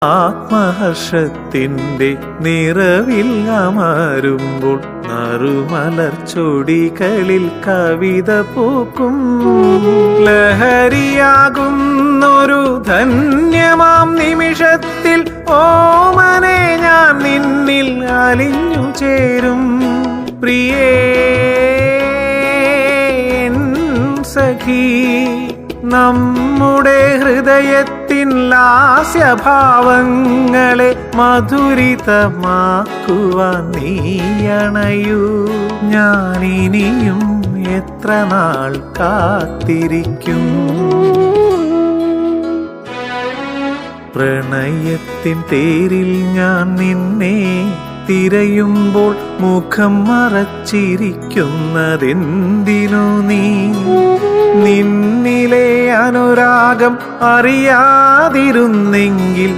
ആത്മഹർഷത്തിൻ്റെ നിറവിൽ അമരുമ്പോൾ നറുമലർച്ചൊടികളിൽ കവിത പൂക്കും. ലഹരിയാകുന്നൊരു ധന്യമാം നിമിഷത്തിൽ ഓമനെ ഞാൻ നിന്നിൽ അലിഞ്ഞു ചേരും. പ്രിയേ സഖി, നമ്മുടെ ഹൃദയത്തിൻ ലാസ്യഭാവങ്ങളെ മധുരിതമാക്കുവാൻ നീയണയൂ. ഞാനിനിയും എത്ര നാൾ കാത്തിരിക്കും. പ്രണയത്തിൻ തേരിൽ ഞാൻ നിന്നെ തിരയുമ്പോൾ മുഖം മറച്ചിരിക്കുന്നതെന്തിനു നീ? നിന്നിലെ അനുരാഗം അറിയാതിരുന്നെങ്കിൽ